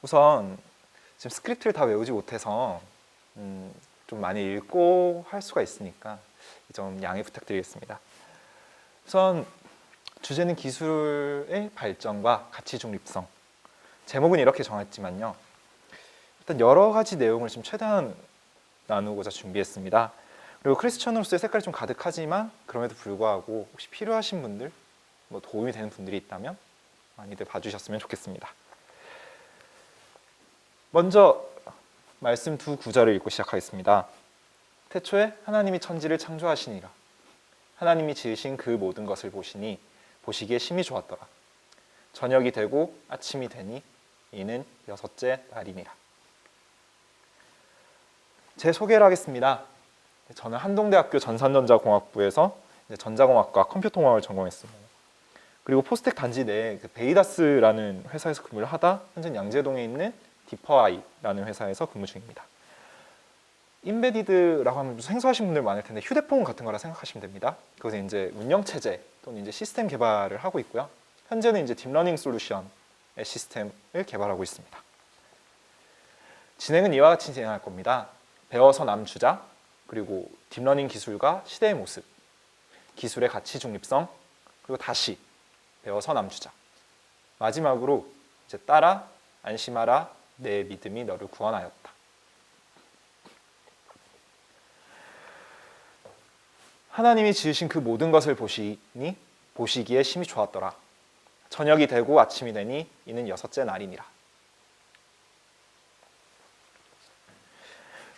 우선 지금 스크립트를 다 외우지 못해서 좀 많이 읽고 할 수가 있으니까 좀 양해 부탁드리겠습니다. 우선 주제는 기술의 발전과 가치 중립성. 제목은 이렇게 정했지만요. 일단 여러 가지 내용을 좀 최대한 나누고자 준비했습니다. 그리고 크리스천으로서의 색깔이 좀 가득하지만 그럼에도 불구하고 혹시 필요하신 분들, 도움이 되는 분들이 있다면 많이들 봐주셨으면 좋겠습니다. 먼저 말씀 두 구절을 읽고 시작하겠습니다. 태초에 하나님이 천지를 창조하시니라. 하나님이 지으신 그 모든 것을 보시니 보시기에 심히 좋았더라. 저녁이 되고 아침이 되니 이는 여섯째 날이니라. 제 소개를 하겠습니다. 저는 한동대학교 전산전자공학부에서 전자공학과 컴퓨터공학을 전공했습니다. 그리고 포스텍 단지 내에 베이다스라는 회사에서 근무를 하다 현재 양재동에 있는 디퍼아이라는 회사에서 근무 중입니다. 인베디드라고 하면 좀 생소하신 분들 많을 텐데 휴대폰 같은 거라 생각하시면 됩니다. 그것은 이제 운영체제 또는 이제 시스템 개발을 하고 있고요. 현재는 이제 딥러닝 솔루션의 시스템을 개발하고 있습니다. 진행은 이와 같이 진행할 겁니다. 배워서 남주자, 그리고 딥러닝 기술과 시대의 모습, 기술의 가치 중립성, 그리고 다시 배워서 남주자. 마지막으로 이제 따라 안심하라 내 믿음이 너를 구원하였다. 하나님이 지으신 그 모든 것을 보시니 보시기에 심히 좋았더라. 저녁이 되고 아침이 되니 이는 여섯째 날이니라.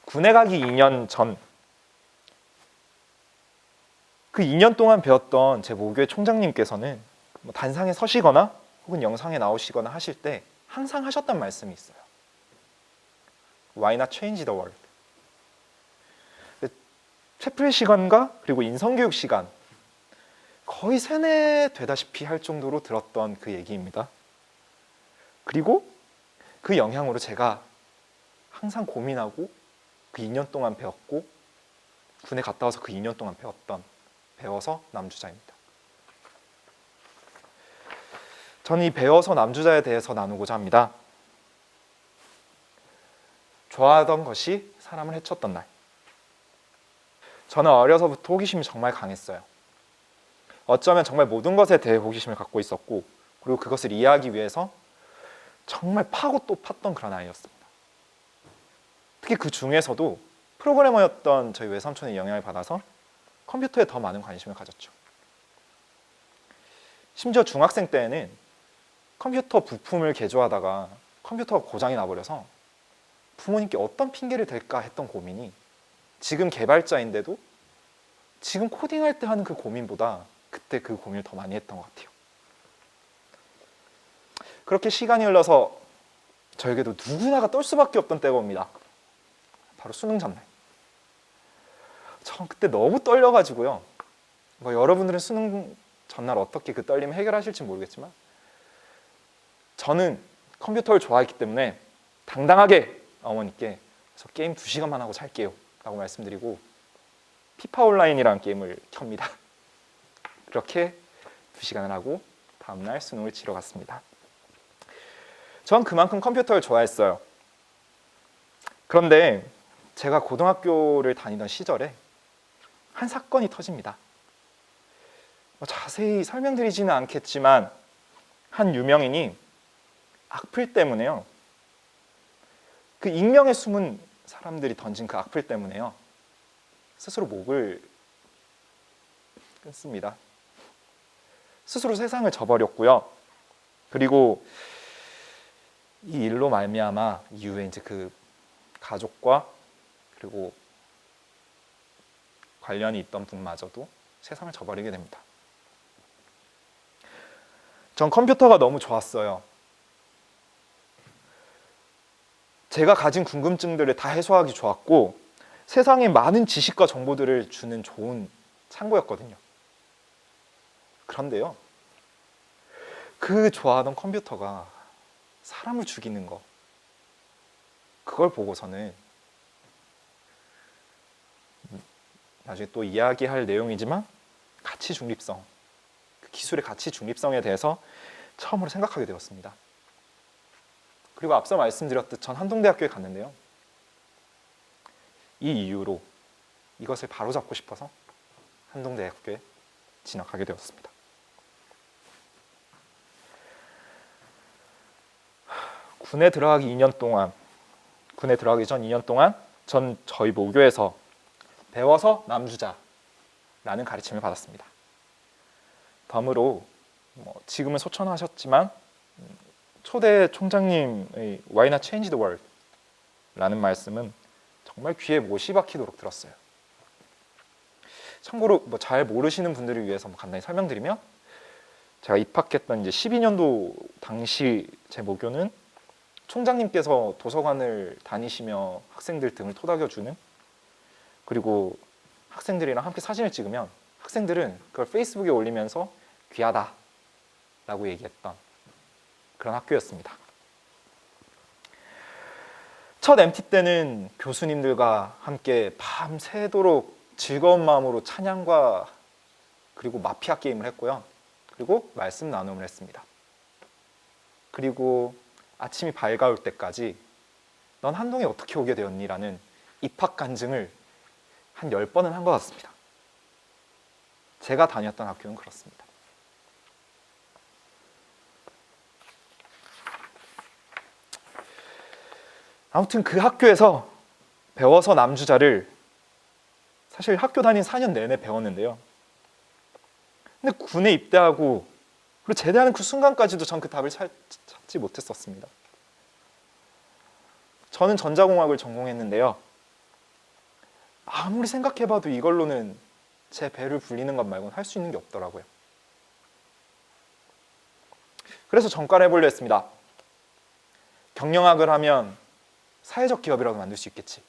군에 가기 2년 전, 그 2년 동안 배웠던 제 모교의 총장님께서는 단상에 서시거나 혹은 영상에 나오시거나 하실 때 항상 하셨던 말씀이 있어요. Why not change the world? 채플 시간과 그리고 인성교육 시간 거의 세뇌되다시피 할 정도로 들었던 그 얘기입니다. 그리고 그 영향으로 제가 항상 고민하고 그 2년 동안 배웠고 군에 갔다 와서 그 2년 동안 배워서 남주자입니다. 저는 이 배워서 남주자에 대해서 나누고자 합니다. 좋아하던 것이 사람을 해쳤던 날. 저는 어려서부터 호기심이 정말 강했어요. 어쩌면 정말 모든 것에 대해 호기심을 갖고 있었고 그리고 그것을 이해하기 위해서 정말 파고 또 팠던 그런 아이였습니다. 특히 그 중에서도 프로그래머였던 저희 외삼촌의 영향을 받아서 컴퓨터에 더 많은 관심을 가졌죠. 심지어 중학생 때에는 컴퓨터 부품을 개조하다가 컴퓨터가 고장이 나버려서 부모님께 어떤 핑계를 댈까 했던 고민이 지금 개발자인데도 지금 코딩할 때 하는 그 고민보다 그때 그 고민을 더 많이 했던 것 같아요. 그렇게 시간이 흘러서 저에게도 누구나가 떨 수밖에 없던 때가 옵니다. 바로 수능 전날. 전 그때 너무 떨려가지고요. 여러분들은 수능 전날 어떻게 그 떨림을 해결하실지 모르겠지만 저는 컴퓨터를 좋아했기 때문에 당당하게 어머니께 저 게임 2시간만 하고 잘게요 라고 말씀드리고 피파 온라인이라는 게임을 켭니다. 그렇게 2시간을 하고 다음날 수능을 치러 갔습니다. 전 그만큼 컴퓨터를 좋아했어요. 그런데 제가 고등학교를 다니던 시절에 한 사건이 터집니다. 자세히 설명드리지는 않겠지만 한 유명인이 악플 때문에요. 그 익명의 숨은 사람들이 던진 그 악플 때문에요. 스스로 목을 끊습니다. 스스로 세상을 져버렸고요. 그리고 이 일로 말미암아 이후에 이제 그 가족과 그리고 관련이 있던 분마저도 세상을 져버리게 됩니다. 전 컴퓨터가 너무 좋았어요. 제가 가진 궁금증들을 다 해소하기 좋았고 세상에 많은 지식과 정보들을 주는 좋은 창고였거든요. 그런데요, 그 좋아하던 컴퓨터가 사람을 죽이는 거, 그걸 보고서는 나중에 또 이야기할 내용이지만 가치 중립성, 그 기술의 가치 중립성에 대해서 처음으로 생각하게 되었습니다. 그리고 앞서 말씀드렸듯 전 한동대학교에 갔는데요. 이 이유로 이것을 바로잡고 싶어서 한동대학교에 진학하게 되었습니다. 군에 들어가기 전 2년 동안 전 저희 모교에서 배워서 남주자라는 가르침을 받았습니다. 다음으로 지금은 소천하셨지만 초대 총장님의 Why not change the world? 라는 말씀은 정말 귀에 못이 박히도록 들었어요. 참고로 잘 모르시는 분들을 위해서 간단히 설명드리면, 제가 입학했던 이제 12년도 당시 제 모교는 총장님께서 도서관을 다니시며 학생들 등을 토닥여주는, 그리고 학생들이랑 함께 사진을 찍으면 학생들은 그걸 페이스북에 올리면서 귀하다 라고 얘기했던 그런 학교였습니다. 첫 MT 때는 교수님들과 함께 밤새도록 즐거운 마음으로 찬양과 그리고 마피아 게임을 했고요. 그리고 말씀 나눔을 했습니다. 그리고 아침이 밝아올 때까지 넌 한동에 어떻게 오게 되었니? 라는 입학 간증을 한 10번은 한 것 같습니다. 제가 다녔던 학교는 그렇습니다. 아무튼 그 학교에서 배워서 남주자를 사실 학교 다닌 4년 내내 배웠는데요. 근데 군에 입대하고 그리고 제대하는 그 순간까지도 전 그 답을 찾지 못했었습니다. 저는 전자공학을 전공했는데요. 아무리 생각해봐도 이걸로는 제 배를 불리는 것 말고는 할 수 있는 게 없더라고요. 그래서 전과를 해보려 했습니다. 경영학을 하면 사회적 기업이라도 만들 수 있겠지.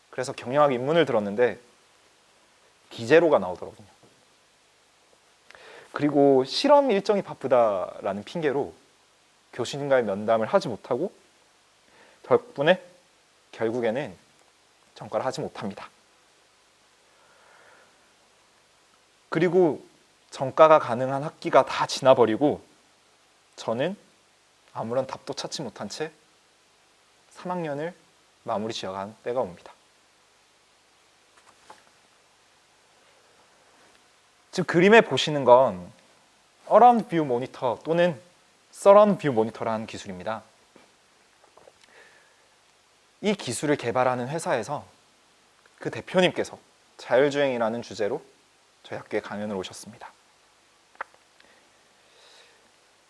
그래서 경영학 입문을 들었는데 기재로가 나오더라고요. 그리고 실험 일정이 바쁘다라는 핑계로 교수님과의 면담을 하지 못하고 덕분에 결국에는 전과를 하지 못합니다. 그리고 전과가 가능한 학기가 다 지나버리고 저는 아무런 답도 찾지 못한 채 3학년을 마무리 지어간 때가 옵니다. 지금 그림에 보시는 건 Around View 모니터 또는 Surround View 모니터라는 기술입니다. 이 기술을 개발하는 회사에서 그 대표님께서 자율주행이라는 주제로 저희 학교에 강연을 오셨습니다.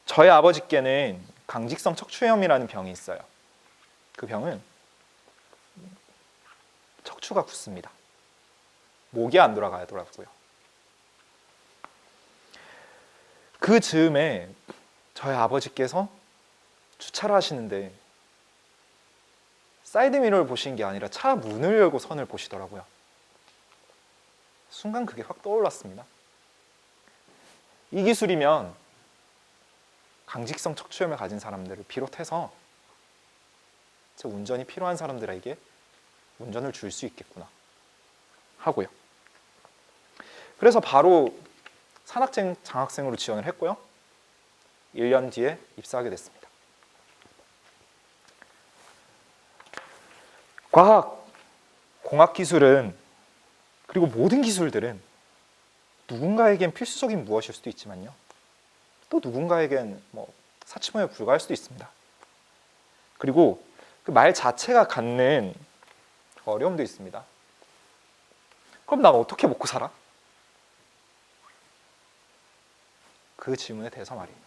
저희 아버지께는 강직성 척추염이라는 병이 있어요. 그 병은 척추가 굳습니다. 목이 안 돌아가더라고요. 그 즈음에 저희 아버지께서 주차를 하시는데 사이드미러를 보신 게 아니라 차 문을 열고 선을 보시더라고요. 순간 그게 확 떠올랐습니다. 이 기술이면 강직성 척추염을 가진 사람들을 비롯해서 운전이 필요한 사람들에게 운전을 줄 수 있겠구나 하고요. 그래서 바로 산학생 장학생으로 지원을 했고요. 1년 뒤에 입사하게 됐습니다. 과학, 공학기술은 그리고 모든 기술들은 누군가에겐 필수적인 무엇일 수도 있지만요. 또 누군가에겐 사치모에 불과할 수도 있습니다. 그리고 그 말 자체가 갖는 어려움도 있습니다. 그럼 난 어떻게 먹고 살아? 그 질문에 대해서 말이에요.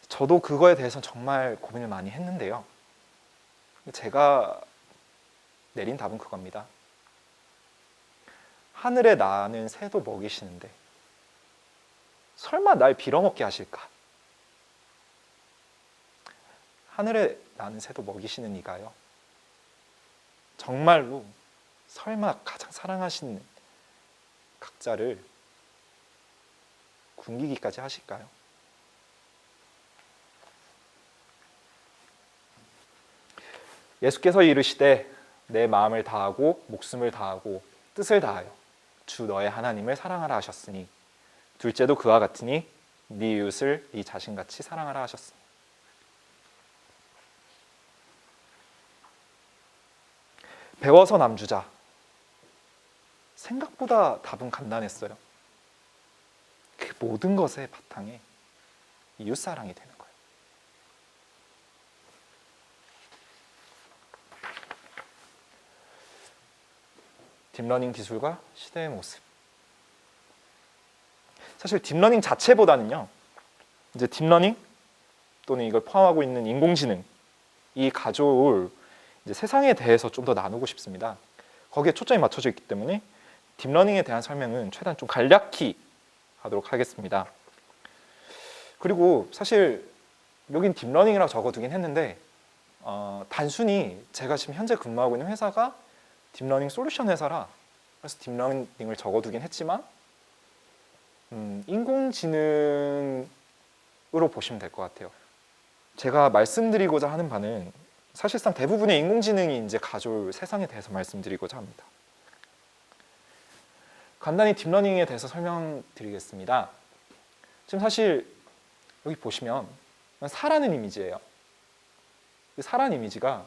저도 그거에 대해서 정말 고민을 많이 했는데요. 제가 내린 답은 그겁니다. 하늘에 나는 새도 먹이시는데 설마 날 빌어먹게 하실까? 하늘에 나는 새도 먹이시는 이가요. 정말로 설마 가장 사랑하시는 각자를 굶기기까지 하실까요? 예수께서 이르시되 내 마음을 다하고 목숨을 다하고 뜻을 다하여 주 너의 하나님을 사랑하라 하셨으니 둘째도 그와 같으니 네 이웃을 네 자신같이 사랑하라 하셨습니다. 배워서 남주자. 생각보다 답은 간단했어요. 그 모든 것의 바탕에 이웃사랑이 되는 거예요. 딥러닝 기술과 시대의 모습. 사실 딥러닝 자체보다는요, 이제 딥러닝 또는 이걸 포함하고 있는 인공지능, 이 가져올 이제 세상에 대해서 좀 더 나누고 싶습니다. 거기에 초점이 맞춰져 있기 때문에 딥러닝에 대한 설명은 최대한 좀 간략히 하도록 하겠습니다. 그리고 사실 여긴 딥러닝이라고 적어두긴 했는데 단순히 제가 지금 현재 근무하고 있는 회사가 딥러닝 솔루션 회사라 그래서 딥러닝을 적어두긴 했지만 인공지능으로 보시면 될 것 같아요. 제가 말씀드리고자 하는 바는 사실상 대부분의 인공지능이 이제 가져올 세상에 대해서 말씀드리고자 합니다. 간단히 딥러닝에 대해서 설명드리겠습니다. 지금 사실 여기 보시면 사라는 이미지예요. 사라는 이미지가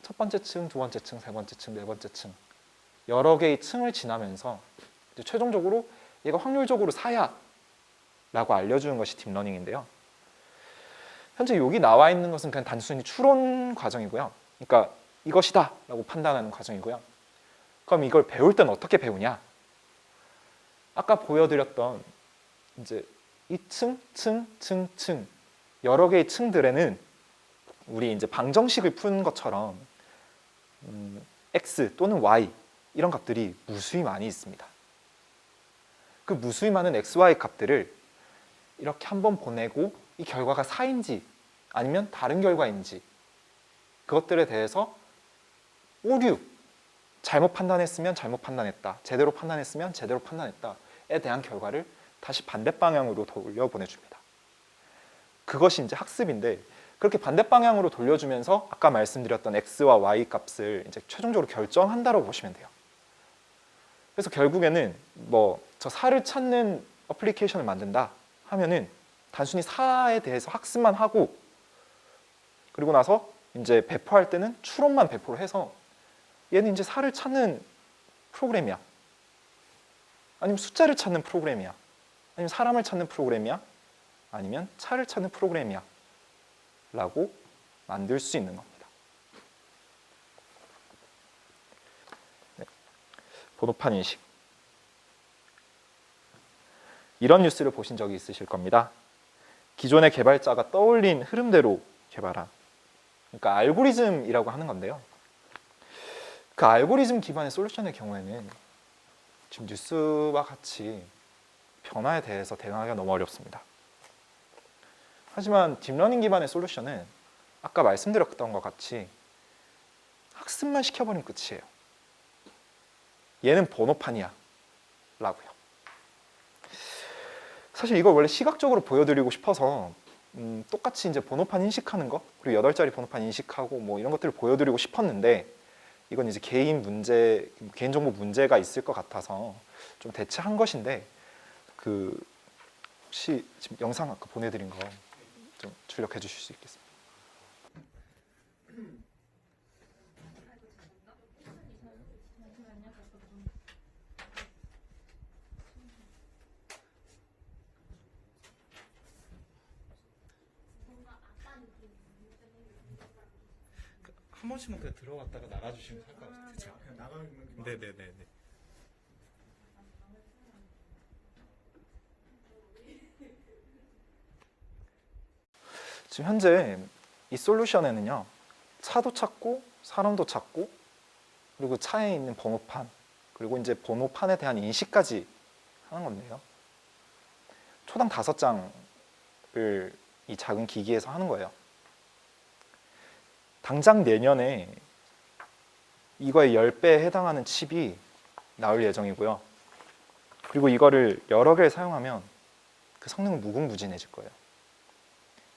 첫 번째 층, 두 번째 층, 세 번째 층, 네 번째 층 여러 개의 층을 지나면서 이제 최종적으로 얘가 확률적으로 사야라고 알려주는 것이 딥러닝인데요. 현재 여기 나와 있는 것은 그냥 단순히 추론 과정이고요. 그러니까 이것이다 라고 판단하는 과정이고요. 그럼 이걸 배울 때는 어떻게 배우냐? 아까 보여드렸던 이제 이 층 여러 개의 층들에는 우리 이제 방정식을 푸는 것처럼 x 또는 y 이런 값들이 무수히 많이 있습니다. 그 무수히 많은 x, y 값들을 이렇게 한번 보내고 이 결과가 4인지 아니면 다른 결과인지 그것들에 대해서 오류, 잘못 판단했으면 잘못 판단했다, 제대로 판단했으면 제대로 판단했다에 대한 결과를 다시 반대 방향으로 돌려보내줍니다. 그것이 이제 학습인데 그렇게 반대 방향으로 돌려주면서 아까 말씀드렸던 x와 y 값을 이제 최종적으로 결정한다고 보시면 돼요. 그래서 결국에는 뭐 저 사를 찾는 어플리케이션을 만든다 하면은 단순히 사에 대해서 학습만 하고 그리고 나서 이제 배포할 때는 추론만 배포를 해서 얘는 이제 사를 찾는 프로그램이야. 아니면 숫자를 찾는 프로그램이야. 아니면 사람을 찾는 프로그램이야. 아니면 차를 찾는 프로그램이야. 라고 만들 수 있는 겁니다. 네. 번호판 인식. 이런 뉴스를 보신 적이 있으실 겁니다. 기존의 개발자가 떠올린 흐름대로 개발한 그러니까 알고리즘이라고 하는 건데요. 그 알고리즘 기반의 솔루션의 경우에는 지금 뉴스와 같이 변화에 대해서 대응하기가 너무 어렵습니다. 하지만 딥러닝 기반의 솔루션은 아까 말씀드렸던 것 같이 학습만 시켜버리면 끝이에요. 얘는 번호판이야 라고요. 사실 이걸 원래 시각적으로 보여드리고 싶어서 똑같이 이제 번호판 인식하는 거 그리고 8자리 번호판 인식하고 뭐 이런 것들을 보여드리고 싶었는데 이건 이제 개인정보 문제가 있을 것 같아서 좀 대체한 것인데 그 혹시 지금 영상 아까 보내드린 거 좀 출력해 주실 수 있겠습니까? 한 번씩만 그냥 들어갔다가 나가주시면 될 것 같아요. 그냥 나가는 게 네네네. 지금 현재 이 솔루션에는요 차도 찾고 사람도 찾고 그리고 차에 있는 번호판 그리고 이제 번호판에 대한 인식까지 하는 건데요. 초당 5장을 이 작은 기기에서 하는 거예요. 당장 내년에 이거의 10배에 해당하는 칩이 나올 예정이고요. 그리고 이거를 여러 개를 사용하면 그 성능은 무궁무진해질 거예요.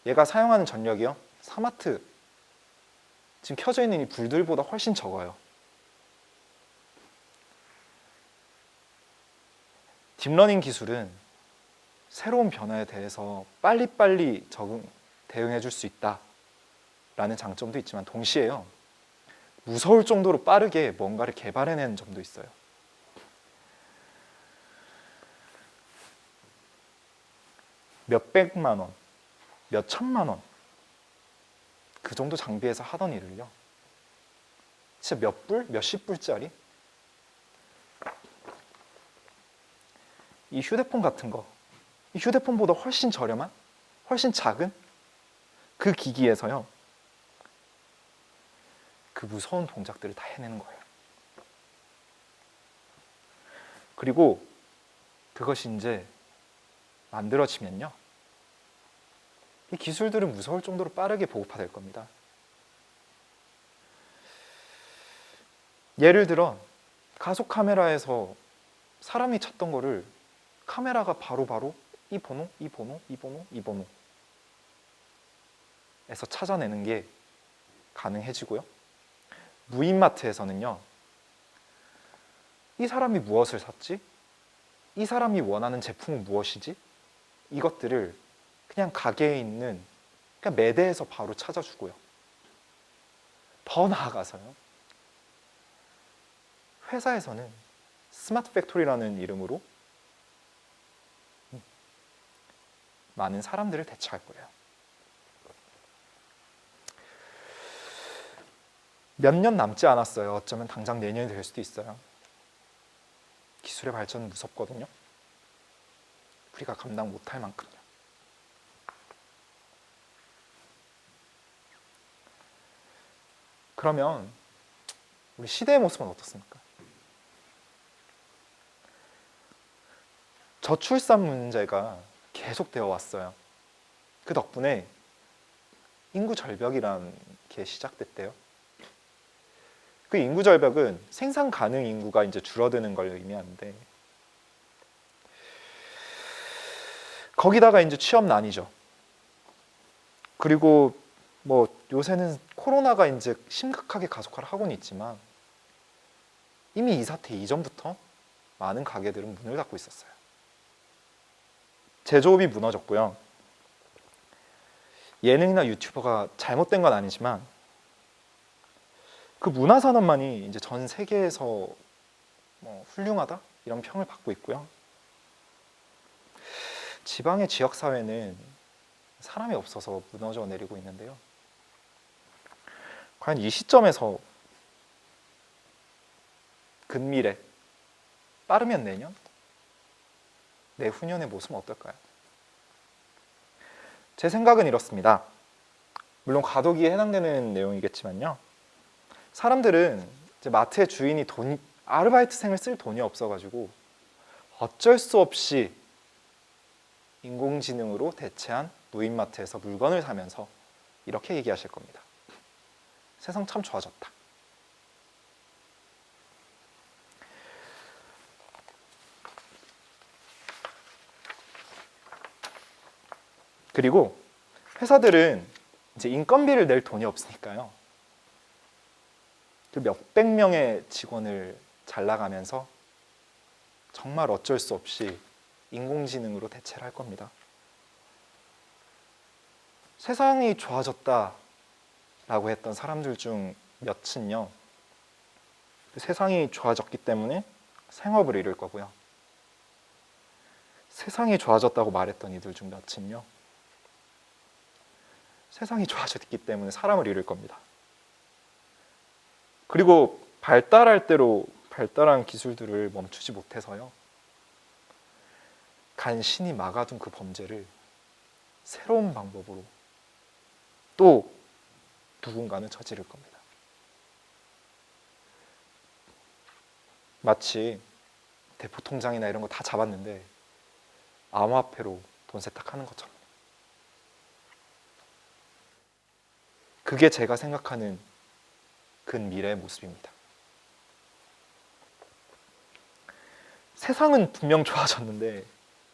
얘가 사용하는 전력이요 3W 지금 켜져 있는 이 불들보다 훨씬 적어요. 딥러닝 기술은 새로운 변화에 대해서 빨리빨리 대응해 줄 수 있다라는 장점도 있지만 동시에요, 무서울 정도로 빠르게 뭔가를 개발해내는 점도 있어요. 몇 백만 원, 몇 천만 원, 그 정도 장비에서 하던 일을요, 진짜 몇 불, 몇십 불짜리, 이 휴대폰 같은 거, 이 휴대폰보다 훨씬 저렴한, 훨씬 작은 그 기기에서요, 그 무서운 동작들을 다 해내는 거예요. 그리고 그것이 이제 만들어지면요, 이 기술들은 무서울 정도로 빠르게 보급화될 겁니다. 예를 들어 가속 카메라에서 사람이 찾던 거를 카메라가 바로바로 이 번호, 이 번호, 이 번호, 이 번호에서 찾아내는 게 가능해지고요. 무인마트에서는요, 이 사람이 무엇을 샀지? 이 사람이 원하는 제품은 무엇이지? 이것들을 그냥 가게에 있는 그냥 매대에서 바로 찾아주고요. 더 나아가서요, 회사에서는 스마트 팩토리라는 이름으로 많은 사람들을 대체할 거예요. 몇 년 남지 않았어요. 어쩌면 당장 내년이 될 수도 있어요. 기술의 발전은 무섭거든요. 우리가 감당 못할 만큼요. 그러면 우리 시대의 모습은 어떻습니까? 저출산 문제가 계속되어 왔어요. 그 덕분에 인구 절벽이라는 게 시작됐대요. 그 인구 절벽은 생산 가능 인구가 이제 줄어드는 걸 의미하는데, 거기다가 이제 취업난이죠. 그리고 뭐 요새는 코로나가 이제 심각하게 가속화를 하고는 있지만 이미 이 사태 이전부터 많은 가게들은 문을 닫고 있었어요. 제조업이 무너졌고요. 예능이나 유튜버가 잘못된 건 아니지만 그 문화산업만이 이제 전 세계에서 뭐 훌륭하다 이런 평을 받고 있고요. 지방의 지역사회는 사람이 없어서 무너져 내리고 있는데요. 과연 이 시점에서 근미래, 빠르면 내년? 내후년의 모습은 어떨까요? 제 생각은 이렇습니다. 물론 과도기에 해당되는 내용이겠지만요, 사람들은 이제 마트의 주인이 아르바이트생을 쓸 돈이 없어가지고 어쩔 수 없이 인공지능으로 대체한 무인마트에서 물건을 사면서 이렇게 얘기하실 겁니다. 세상 참 좋아졌다. 그리고 회사들은 이제 인건비를 낼 돈이 없으니까요, 그 몇백 명의 직원을 잘라가면서 정말 어쩔 수 없이 인공지능으로 대체를 할 겁니다. 세상이 좋아졌다라고 했던 사람들 중 몇은요, 세상이 좋아졌기 때문에 생업을 잃을 거고요. 세상이 좋아졌다고 말했던 이들 중 몇은요, 세상이 좋아졌기 때문에 사람을 잃을 겁니다. 그리고 발달할 대로 발달한 기술들을 멈추지 못해서요, 간신히 막아둔 그 범죄를 새로운 방법으로 또 누군가는 저지를 겁니다. 마치 대포통장이나 이런 거 다 잡았는데 암호화폐로 돈 세탁하는 것처럼. 그게 제가 생각하는 근미래의 모습입니다. 세상은 분명 좋아졌는데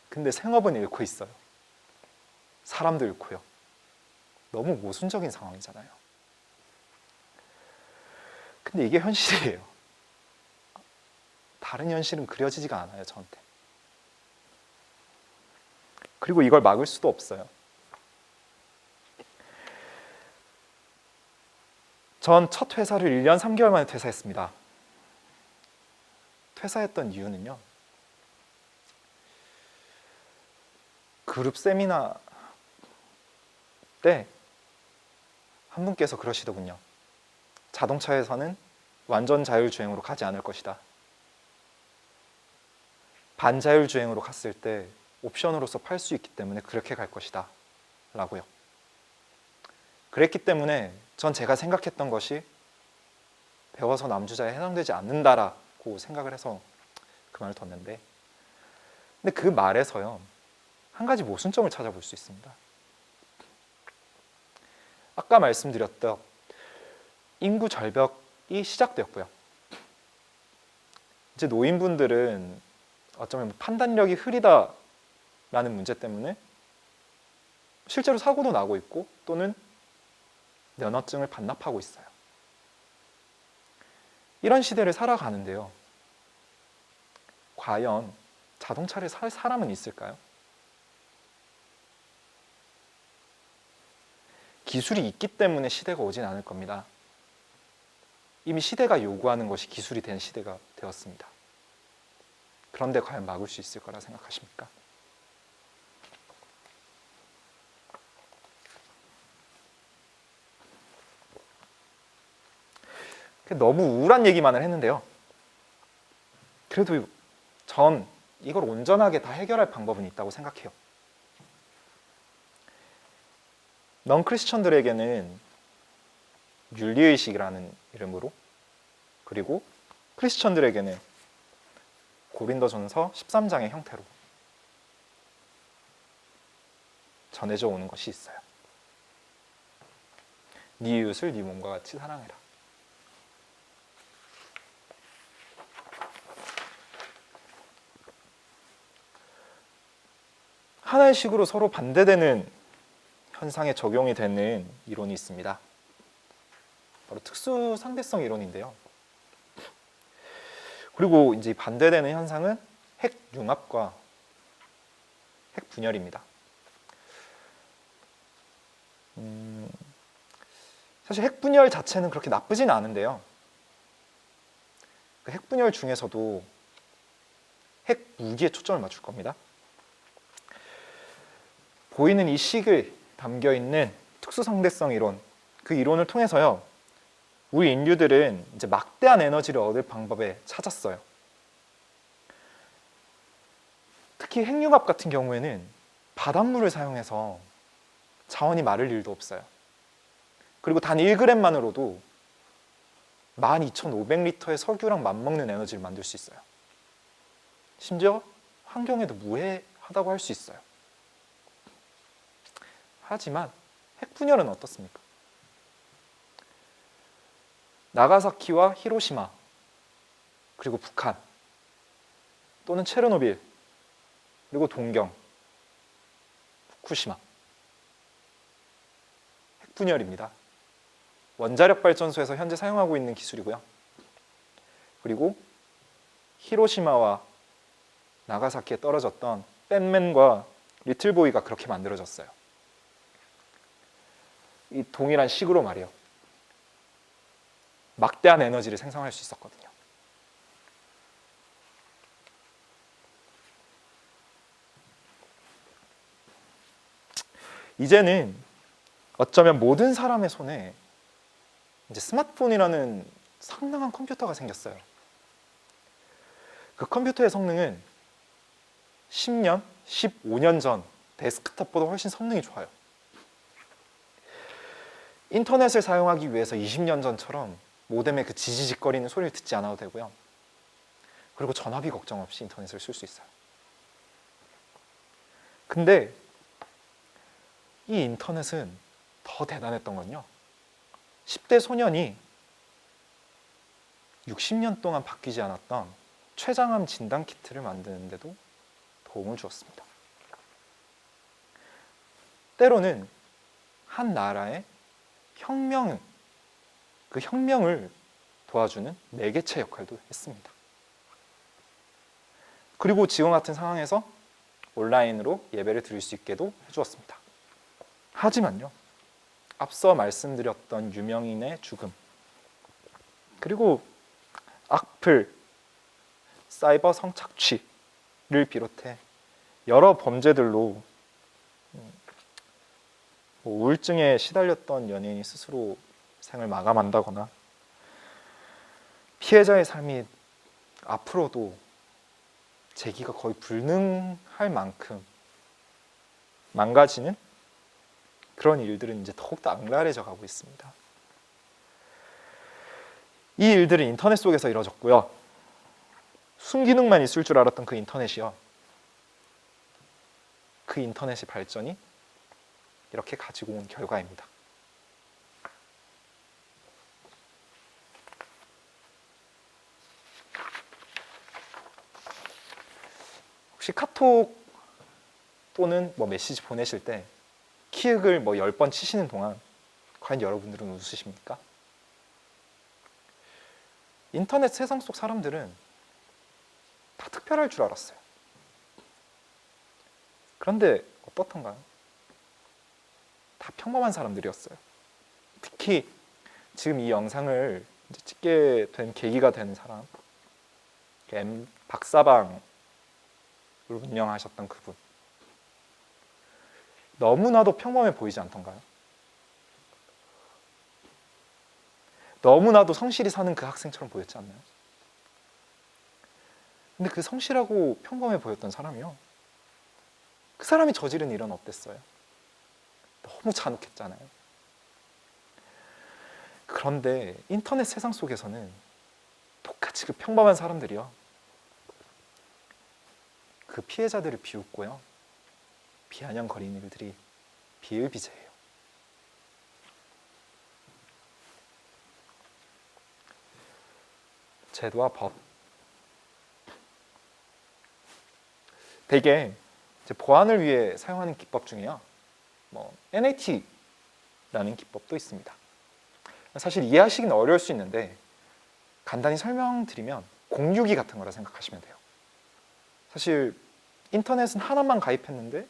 근데 생업은 잃고 있어요. 사람도 잃고요. 너무 모순적인 상황이잖아요. 근데 이게 현실이에요. 다른 현실은 그려지지가 않아요, 저한테. 그리고 이걸 막을 수도 없어요. 전 첫 회사를 1년 3개월 만에 퇴사했습니다. 퇴사했던 이유는요, 그룹 세미나 때 한 분께서 그러시더군요. 자동차에서는 완전 자율주행으로 가지 않을 것이다. 반자율주행으로 갔을 때 옵션으로서 팔 수 있기 때문에 그렇게 갈 것이다 라고요. 그랬기 때문에 전 제가 생각했던 것이 배워서 남주자에 해당되지 않는다라고 생각을 해서 그 말을 뒀는데, 근데 그 말에서요, 한 가지 모순점을 찾아볼 수 있습니다. 아까 말씀드렸던 인구 절벽이 시작되었고요. 이제 노인분들은 어쩌면 판단력이 흐리다라는 문제 때문에 실제로 사고도 나고 있고 또는 면허증을 반납하고 있어요. 이런 시대를 살아가는데요. 과연 자동차를 살 사람은 있을까요? 기술이 있기 때문에 시대가 오진 않을 겁니다. 이미 시대가 요구하는 것이 기술이 된 시대가 되었습니다. 그런데 과연 막을 수 있을 거라 생각하십니까? 너무 우울한 얘기만을 했는데요. 그래도 전 이걸 온전하게 다 해결할 방법은 있다고 생각해요. 넌 크리스천들에게는 윤리의식이라는 이름으로, 그리고 크리스천들에게는 고린도전서 13장의 형태로 전해져 오는 것이 있어요. 네 이웃을 네 몸과 같이 사랑해라. 하나의 식으로 서로 반대되는 현상에 적용이 되는 이론이 있습니다. 바로 특수 상대성 이론인데요. 그리고 이제 반대되는 현상은 핵융합과 핵분열입니다. 사실 핵분열 자체는 그렇게 나쁘진 않은데요. 그 핵분열 중에서도 핵무기에 초점을 맞출 겁니다. 보이는 이 식을 담겨있는 특수상대성 이론, 그 이론을 통해서요, 우리 인류들은 이제 막대한 에너지를 얻을 방법에 찾았어요. 특히 핵융합 같은 경우에는 바닷물을 사용해서 자원이 마를 일도 없어요. 그리고 단 1g만으로도 12,500리터의 석유랑 맞먹는 에너지를 만들 수 있어요. 심지어 환경에도 무해하다고 할 수 있어요. 하지만 핵분열은 어떻습니까? 나가사키와 히로시마, 그리고 북한, 또는 체르노빌, 그리고 동경, 후쿠시마. 핵분열입니다. 원자력 발전소에서 현재 사용하고 있는 기술이고요. 그리고 히로시마와 나가사키에 떨어졌던 밴맨과 리틀보이가 그렇게 만들어졌어요. 이 동일한 식으로 말이에요. 막대한 에너지를 생성할 수 있었거든요. 이제는 어쩌면 모든 사람의 손에 이제 스마트폰이라는 상당한 컴퓨터가 생겼어요. 그 컴퓨터의 성능은 10년, 15년 전 데스크탑보다 훨씬 성능이 좋아요. 인터넷을 사용하기 위해서 20년 전처럼 모뎀의 그 지지직거리는 소리를 듣지 않아도 되고요. 그리고 전화비 걱정 없이 인터넷을 쓸 수 있어요. 근데 이 인터넷은 더 대단했던 건요, 10대 소년이 60년 동안 바뀌지 않았던 췌장암 진단 키트를 만드는데도 도움을 주었습니다. 때로는 한 나라의 그 혁명을 도와주는 매개체 역할도 했습니다. 그리고 지금 같은 상황에서 온라인으로 예배를 드릴 수 있게도 해주었습니다. 하지만요, 앞서 말씀드렸던 유명인의 죽음, 그리고 악플, 사이버 성착취를 비롯해 여러 범죄들로 우울증에 시달렸던 연예인이 스스로 생을 마감한다거나 피해자의 삶이 앞으로도 재기가 거의 불능할 만큼 망가지는 그런 일들은 이제 더욱더 악랄해져 가고 있습니다. 이 일들은 인터넷 속에서 이루어졌고요. 순기능만 있을 줄 알았던 그 인터넷이요. 그 인터넷의 발전이 이렇게 가지고 온 결과입니다. 혹시 카톡 또는 메시지 보내실 때 키읔을 10번 치시는 동안 과연 여러분들은 웃으십니까? 인터넷 세상 속 사람들은 다 특별할 줄 알았어요. 그런데 어떻던가요? 다 평범한 사람들이었어요. 특히 지금 이 영상을 이제 찍게 된 계기가 된 사람, 박사방을 운영하셨던 그분, 너무나도 평범해 보이지 않던가요? 너무나도 성실히 사는 그 학생처럼 보였지 않나요? 근데 그 성실하고 평범해 보였던 사람이요, 그 사람이 저지른 일은 어땠어요? 너무 잔혹했잖아요. 그런데 인터넷 세상 속에서는 똑같이 그 평범한 사람들이요, 그 피해자들을 비웃고요, 비아냥거리는 일들이 비일비재해요. 제도와 법, 대개 이제 보안을 위해 사용하는 기법 중에요, NAT라는 기법도 있습니다. 사실 이해하시기는 어려울 수 있는데 간단히 설명드리면 공유기 같은 거라 생각하시면 돼요. 사실 인터넷은 하나만 가입했는데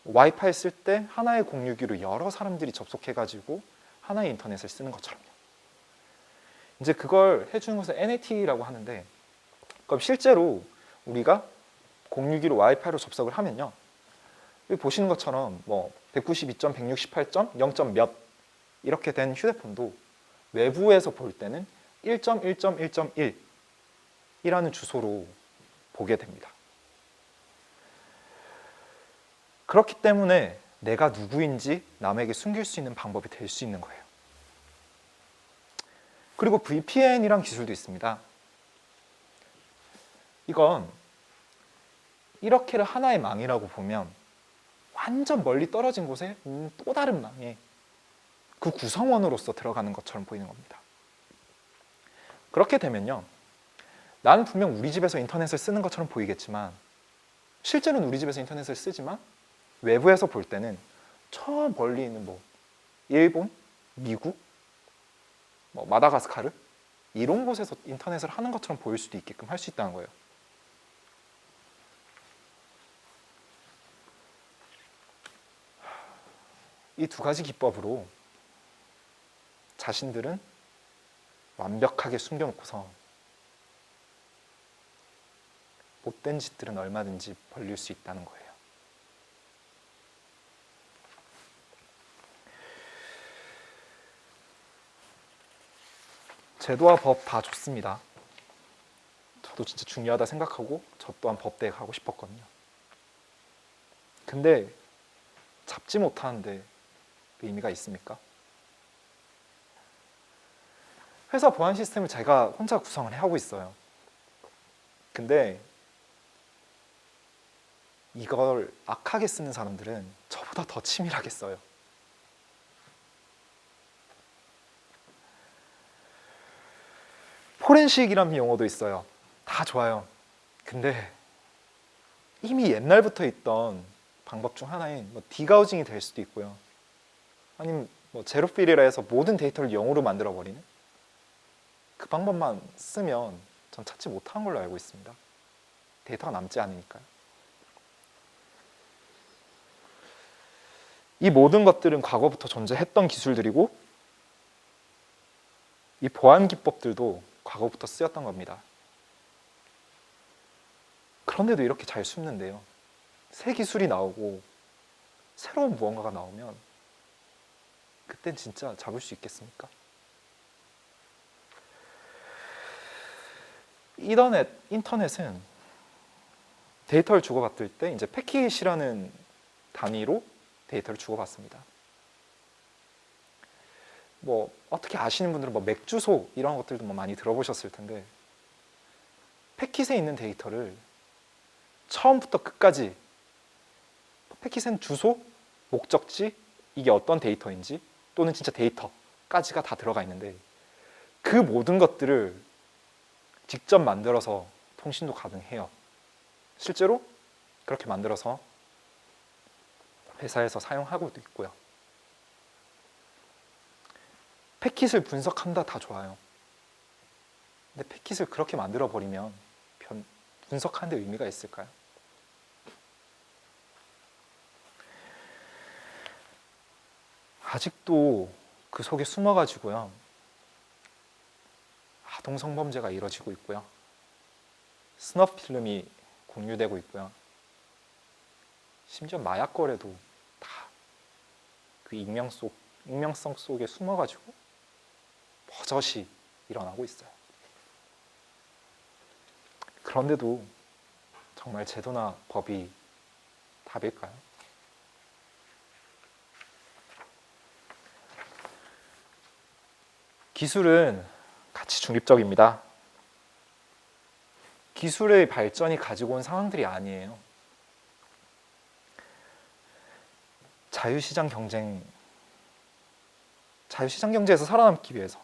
와이파이 쓸 때 하나의 공유기로 여러 사람들이 접속해가지고 하나의 인터넷을 쓰는 것처럼요. 이제 그걸 해주는 것을 NAT라고 하는데, 그럼 실제로 우리가 공유기로 와이파이로 접속을 하면요, 여기 보시는 것처럼 192.168. 0. 몇 이렇게 된 휴대폰도 외부에서 볼 때는 1.1.1.1 이라는 주소로 보게 됩니다. 그렇기 때문에 내가 누구인지 남에게 숨길 수 있는 방법이 될 수 있는 거예요. 그리고 VPN이란 기술도 있습니다. 이건 이렇게를 하나의 망이라고 보면 완전 멀리 떨어진 곳에 또 다른 망에 그 구성원으로서 들어가는 것처럼 보이는 겁니다. 그렇게 되면요, 나는 분명 우리 집에서 인터넷을 쓰는 것처럼 보이겠지만 실제로는 우리 집에서 인터넷을 쓰지만 외부에서 볼 때는 저 멀리 있는 일본, 미국, 마다가스카르 이런 곳에서 인터넷을 하는 것처럼 보일 수도 있게끔 할 수 있다는 거예요. 이 두 가지 기법으로 자신들은 완벽하게 숨겨놓고서 못된 짓들은 얼마든지 벌릴 수 있다는 거예요. 제도와 법 다 좋습니다. 저도 진짜 중요하다 생각하고 저 또한 법대에 가고 싶었거든요. 근데 잡지 못하는데 의미가 있습니까? 회사 보안 시스템을 제가 혼자 구성을 하고 있어요. 근데 이걸 악하게 쓰는 사람들은 저보다 더 치밀하게 써요. 포렌식이라는 용어도 있어요. 다 좋아요. 근데 이미 옛날부터 있던 방법 중 하나인 디가우징이 될 수도 있고요, 아니면 제로필이라 해서 모든 데이터를 0으로 만들어버리는 그 방법만 쓰면 전 찾지 못한 걸로 알고 있습니다. 데이터가 남지 않으니까요. 이 모든 것들은 과거부터 존재했던 기술들이고 이 보안 기법들도 과거부터 쓰였던 겁니다. 그런데도 이렇게 잘 숨는데요. 새 기술이 나오고 새로운 무언가가 나오면 그땐 진짜 잡을 수 있겠습니까? 인터넷은 데이터를 주고받을 때 이제 패킷이라는 단위로 데이터를 주고받습니다. 뭐 어떻게 아시는 분들은 뭐 맥주소 이런 것들도 뭐 많이 들어보셨을 텐데 패킷에 있는 데이터를 처음부터 끝까지 패킷엔 주소, 목적지, 이게 어떤 데이터인지 또는 진짜 데이터까지가 다 들어가 있는데 그 모든 것들을 직접 만들어서 통신도 가능해요. 실제로 그렇게 만들어서 회사에서 사용하고도 있고요. 패킷을 분석한다 다 좋아요. 근데 패킷을 그렇게 만들어 버리면 분석하는 데 의미가 있을까요? 아직도 그 속에 숨어가지고요. 아동 성범죄가 이뤄지고 있고요. 스너프 필름이 공유되고 있고요. 심지어 마약 거래도 다 그 익명성 속에 숨어가지고 버젓이 일어나고 있어요. 그런데도 정말 제도나 법이 답일까요? 기술은 가치 중립적입니다. 기술의 발전이 가지고 온 상황들이 아니에요. 자유시장 경제에서 살아남기 위해서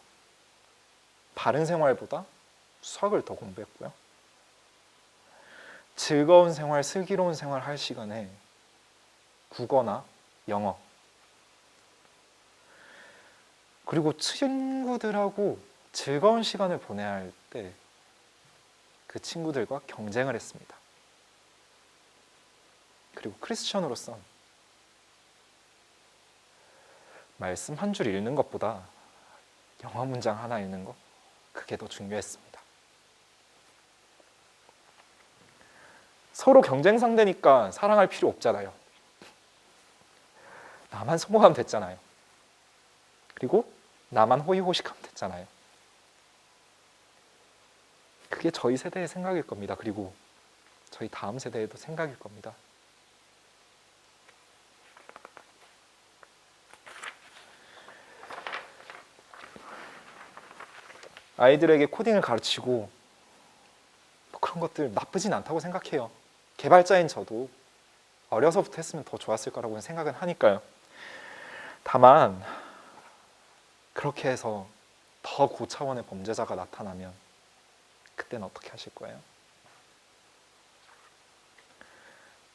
바른 생활보다 수학을 더 공부했고요. 즐거운 생활, 슬기로운 생활 할 시간에 국어나 영어, 그리고 친구들하고 즐거운 시간을 보내야 할 때 그 친구들과 경쟁을 했습니다. 그리고 크리스천으로서 말씀 한 줄 읽는 것보다 영어 문장 하나 읽는 것, 그게 더 중요했습니다. 서로 경쟁 상대니까 사랑할 필요 없잖아요. 나만 성공하면 됐잖아요. 그리고 나만 호의호식하면 됐잖아요. 그게 저희 세대의 생각일 겁니다. 그리고 저희 다음 세대에도 생각일 겁니다. 아이들에게 코딩을 가르치고 그런 것들 나쁘진 않다고 생각해요. 개발자인 저도 어려서부터 했으면 더 좋았을 거라고 생각은 하니까요. 다만 그렇게 해서 더 고차원의 범죄자가 나타나면 그때는 어떻게 하실 거예요?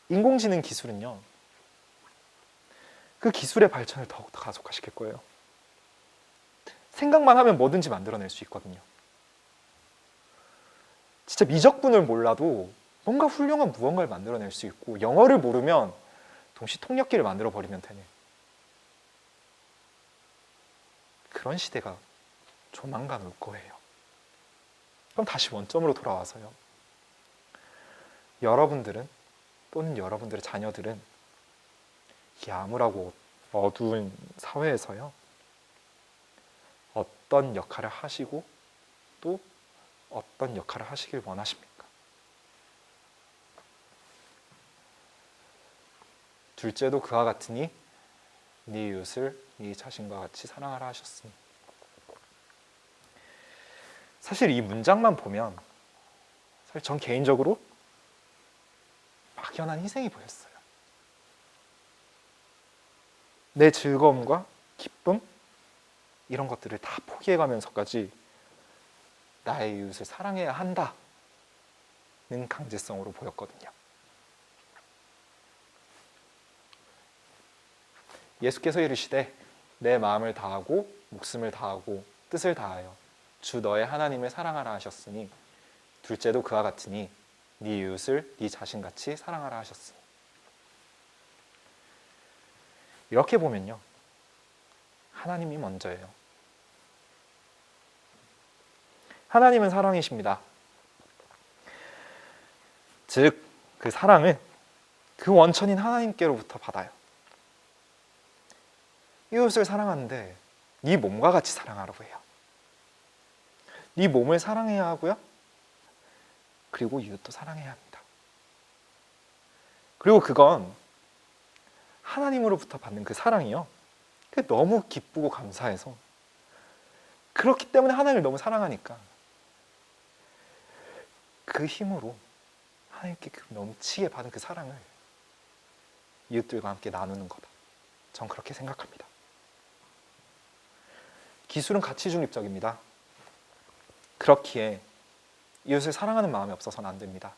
인공지능 기술은요, 그 기술의 발전을 더욱더 가속화시킬 거예요. 생각만 하면 뭐든지 만들어낼 수 있거든요. 진짜 미적분을 몰라도 뭔가 훌륭한 무언가를 만들어낼 수 있고 영어를 모르면 동시 통역기를 만들어 버리면 되는 그런 시대가 조만간 올 거예요. 그럼 다시 원점으로 돌아와서요. 여러분들은 또는 여러분들의 자녀들은 이 암울하고 어두운 사회에서요. 어떤 역할을 하시고 또 어떤 역할을 하시길 원하십니까? 둘째도 그와 같으니 네 이웃을 네 자신과 같이 사랑하라 하셨으니. 사실 이 문장만 보면 사실 전 개인적으로 막연한 희생이 보였어요. 내 즐거움과 기쁨 이런 것들을 다 포기해가면서까지 나의 이웃을 사랑해야 한다는 강제성으로 보였거든요. 예수께서 이르시되 내 마음을 다하고 목숨을 다하고 뜻을 다하여 주 너의 하나님을 사랑하라 하셨으니 둘째도 그와 같으니 네 이웃을 네 자신같이 사랑하라 하셨으니. 이렇게 보면요, 하나님이 먼저예요. 하나님은 사랑이십니다. 즉, 그 사랑은 그 원천인 하나님께로부터 받아요. 이웃을 사랑하는데 네 몸과 같이 사랑하라고 해요. 네 몸을 사랑해야 하고요, 그리고 이웃도 사랑해야 합니다. 그리고 그건 하나님으로부터 받는 그 사랑이요, 그게 너무 기쁘고 감사해서, 그렇기 때문에 하나님을 너무 사랑하니까 그 힘으로 하나님께 그 넘치게 받은 그 사랑을 이웃들과 함께 나누는 거다. 전 그렇게 생각합니다. 기술은 가치 중립적입니다. 그렇기에 이웃을 사랑하는 마음이 없어서는 안 됩니다.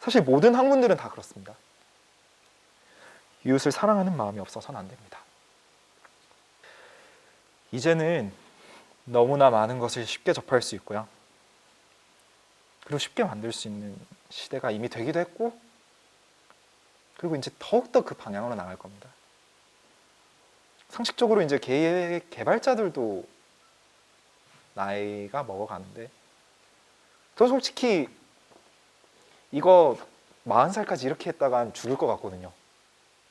사실 모든 학문들은 다 그렇습니다. 이웃을 사랑하는 마음이 없어서는 안 됩니다. 이제는 너무나 많은 것을 쉽게 접할 수 있고요, 그리고 쉽게 만들 수 있는 시대가 이미 되기도 했고, 그리고 이제 더욱더 그 방향으로 나갈 겁니다. 상식적으로 이제 개발자들도 나이가 먹어가는데, 저 솔직히 이거 40살까지 이렇게 했다간 죽을 것 같거든요.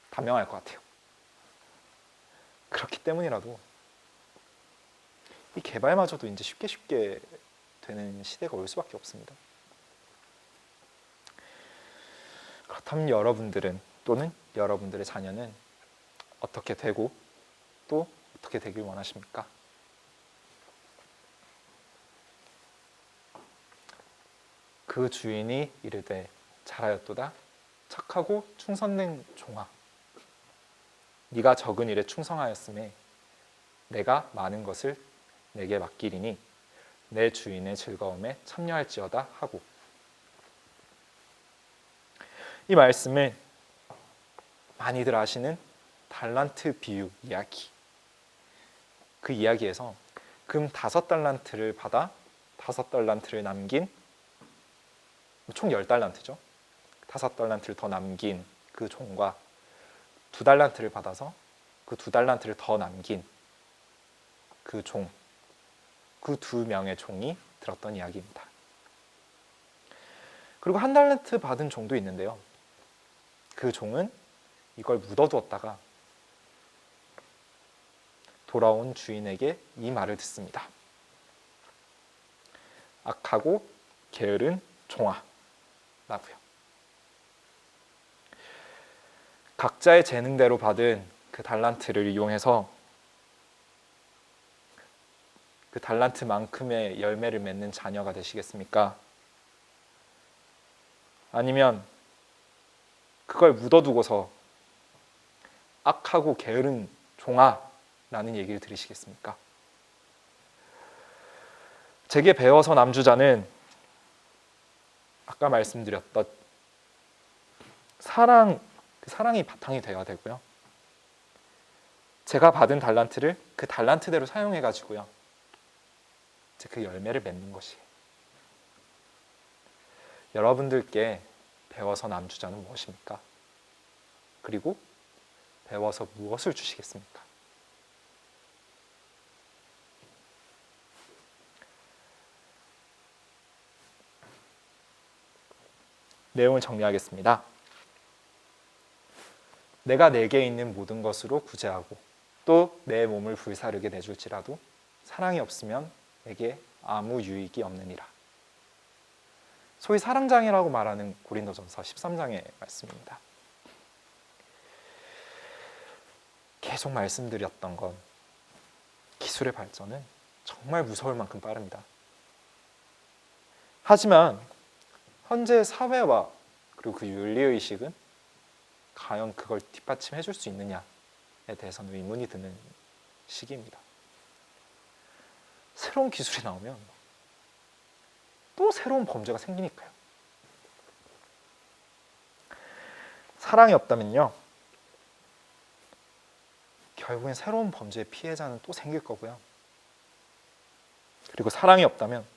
단명할 것 같아요. 그렇기 때문이라도 이 개발마저도 이제 쉽게 되는 시대가 올 수밖에 없습니다. 그렇다면 여러분들은, 또는 여러분들의 자녀는 어떻게 되고 또 어떻게 되길 원하십니까? 그 주인이 이르되 잘하였도다, 착하고 충성된 종아, 네가 적은 일에 충성하였음에 내가 많은 것을 내게 맡기리니 내 주인의 즐거움에 참여할지어다 하고. 이 말씀은 많이들 아시는 달란트 비유 이야기, 그 이야기에서 금 5달란트를 받아 5달란트를 남긴, 총 10달란트죠. 5달란트를 더 남긴 그 종과 2달란트를 받아서 그 2달란트를 더 남긴 그 종, 그 2명의 종이 들었던 이야기입니다. 그리고 1달란트 받은 종도 있는데요, 그 종은 이걸 묻어두었다가 돌아온 주인에게 이 말을 듣습니다. 악하고 게으른 종아 라고요. 각자의 재능대로 받은 그 달란트를 이용해서 그 달란트만큼의 열매를 맺는 자녀가 되시겠습니까? 아니면 그걸 묻어두고서 악하고 게으른 종아라는 얘기를 들으시겠습니까? 제게 배워서 남주자는 아까 말씀드렸던 사랑이 바탕이 되어야 되고요, 제가 받은 달란트를 그 달란트대로 사용해가지고요, 그 열매를 맺는 것이에요. 여러분들께 배워서 남주자는 무엇입니까? 그리고 배워서 무엇을 주시겠습니까? 내용을 정리하겠습니다. 내가 내게 있는 모든 것으로 구제하고 또 내 몸을 불사르게 내줄지라도 사랑이 없으면 내게 아무 유익이 없느니라. 소위 사랑장애라고 말하는 고린도전서 13장의 말씀입니다. 계속 말씀드렸던 건 기술의 발전은 정말 무서울 만큼 빠릅니다. 하지만 현재 사회와 그리고 그 윤리의식은 과연 그걸 뒷받침해 줄 수 있느냐에 대해서는 의문이 드는 시기입니다. 새로운 기술이 나오면 또 새로운 범죄가 생기니까요. 사랑이 없다면요, 결국엔 새로운 범죄의 피해자는 또 생길 거고요, 그리고 사랑이 없다면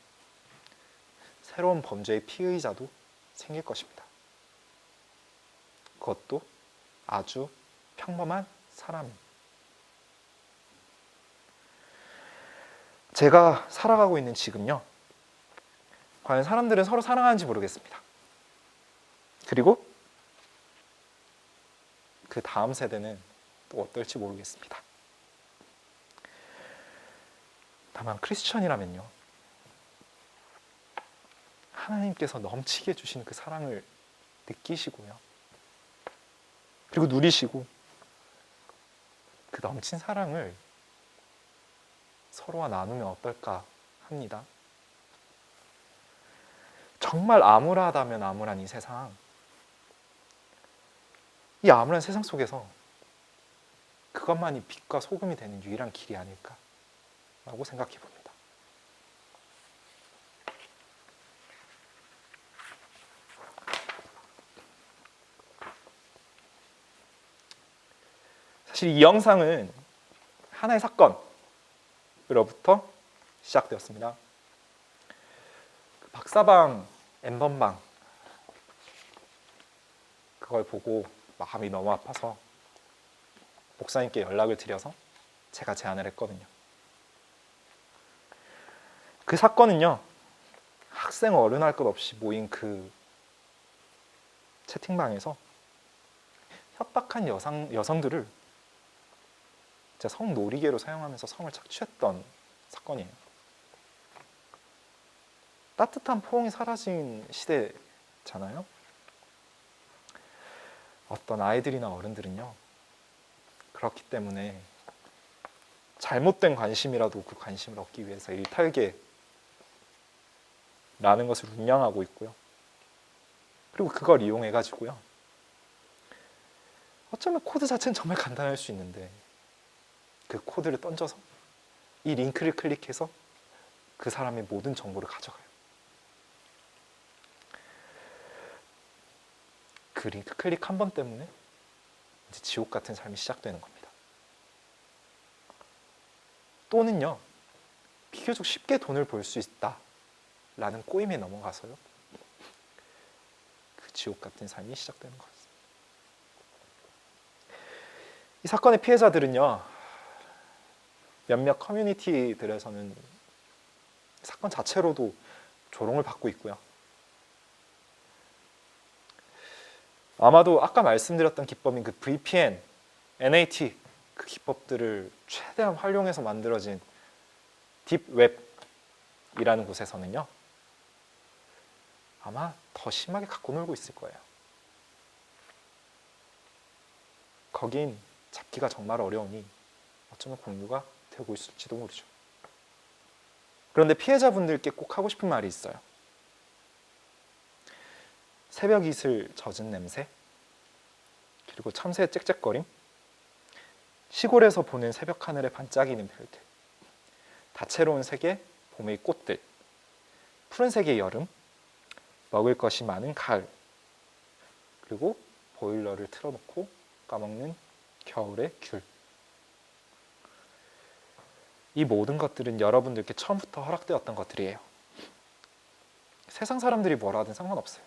새로운 범죄의 피의자도 생길 것입니다. 그것도 아주 평범한 사람. 제가 살아가고 있는 지금요, 과연 사람들은 서로 사랑하는지 모르겠습니다. 그리고 그 다음 세대는 또 어떨지 모르겠습니다. 다만 크리스천이라면요, 하나님께서 넘치게 주신 그 사랑을 느끼시고요, 그리고 누리시고 그 넘친 사랑을 서로와 나누면 어떨까 합니다. 정말 암울하다면 암울한 이 세상, 이 암울한 세상 속에서 그것만이 빛과 소금이 되는 유일한 길이 아닐까라고 생각해 봅니다. 사실 이 영상은 하나의 사건으로부터 시작되었습니다. 박사방 엠번방, 그걸 보고 마음이 너무 아파서 목사님께 연락을 드려서 제가 제안을 했거든요. 그 사건은요, 학생 어른 할 것 없이 모인 그 채팅방에서 협박한 여성들을 성놀이개로 사용하면서 성을 착취했던 사건이에요. 따뜻한 포옹이 사라진 시대잖아요. 어떤 아이들이나 어른들은요, 그렇기 때문에 잘못된 관심이라도 그 관심을 얻기 위해서 일탈계라는 것을 운영하고 있고요. 그리고 그걸 이용해가지고요, 어쩌면 코드 자체는 정말 간단할 수 있는데 그 코드를 던져서 이 링크를 클릭해서 그 사람의 모든 정보를 가져가요. 그 링크 클릭 한 번 때문에 이제 지옥 같은 삶이 시작되는 겁니다. 또는요, 비교적 쉽게 돈을 벌 수 있다라는 꼬임에 넘어가서요, 그 지옥 같은 삶이 시작되는 거예요. 이 사건의 피해자들은요, 몇몇 커뮤니티들에서는 사건 자체로도 조롱을 받고 있고요. 아마도 아까 말씀드렸던 기법인 그 VPN, NAT 그 기법들을 최대한 활용해서 만들어진 딥웹이라는 곳에서는요, 아마 더 심하게 갖고 놀고 있을 거예요. 거긴 잡기가 정말 어려우니 어쩌면 공유가 되고 있을지도 모르죠. 그런데 피해자분들께 꼭 하고 싶은 말이 있어요. 새벽 이슬 젖은 냄새, 그리고 참새의 짹짹거림, 시골에서 보는 새벽 하늘에 반짝이는 별들, 다채로운 색의 봄의 꽃들, 푸른색의 여름, 먹을 것이 많은 가을, 그리고 보일러를 틀어놓고 까먹는 겨울의 귤. 이 모든 것들은 여러분들께 처음부터 허락되었던 것들이에요. 세상 사람들이 뭐라 하든 상관없어요.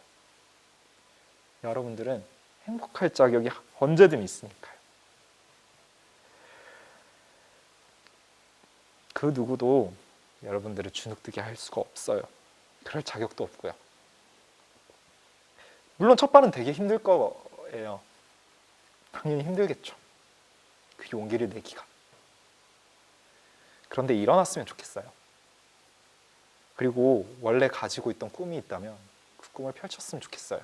여러분들은 행복할 자격이 언제든 있으니까요. 그 누구도 여러분들을 주눅들게 할 수가 없어요. 그럴 자격도 없고요. 물론 첫 발은 되게 힘들 거예요. 당연히 힘들겠죠. 그 용기를 내기가. 그런데 일어났으면 좋겠어요. 그리고 원래 가지고 있던 꿈이 있다면 그 꿈을 펼쳤으면 좋겠어요.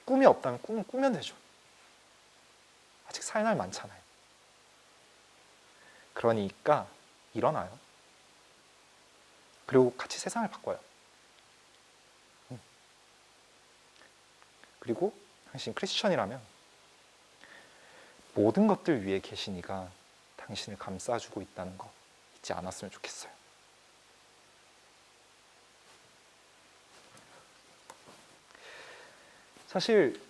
꿈이 없다면 꿈은 꾸면 되죠. 아직 살 날 많잖아요. 그러니까 일어나요. 그리고 같이 세상을 바꿔요. 그리고 당신 크리스천이라면 모든 것들 위에 계신 이가 당신을 감싸주고 있다는 거 잊지 않았으면 좋겠어요. 사실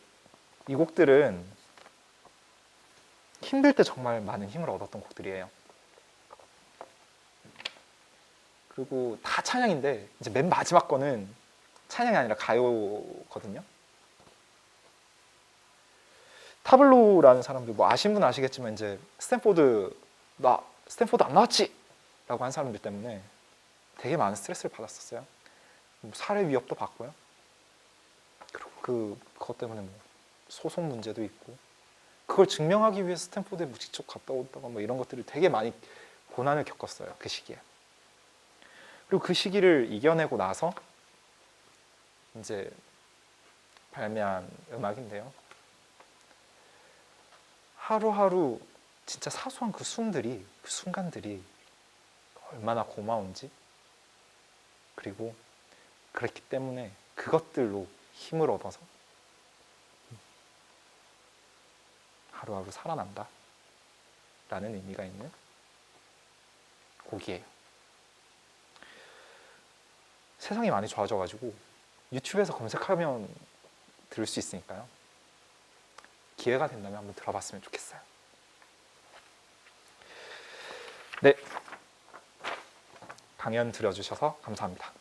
이 곡들은 힘들 때 정말 많은 힘을 얻었던 곡들이에요. 그리고 다 찬양인데 이제 맨 마지막 거는 찬양이 아니라 가요거든요. 타블로라는 사람들 뭐 아신 분 아시겠지만 이제 스탠포드 안 나왔지! 라고 한 사람들 때문에 되게 많은 스트레스를 받았었어요. 뭐 살해 위협도 받고요. 그리고 그것 때문에 뭐 소송 문제도 있고, 그걸 증명하기 위해서 스탠포드에 뭐 직접 갔다 오다가 뭐 이런 것들을 되게 많이 고난을 겪었어요. 그 시기에. 그리고 그 시기를 이겨내고 나서 이제 발매한 음악인데요. 하루하루 진짜 사소한 그 순간들이 얼마나 고마운지, 그리고 그랬기 때문에 그것들로 힘을 얻어서 하루하루 살아난다 라는 의미가 있는 곡이에요. 세상이 많이 좋아져가지고 유튜브에서 검색하면 들을 수 있으니까요. 기회가 된다면 한번 들어봤으면 좋겠어요. 네, 강연 들어주셔서 감사합니다.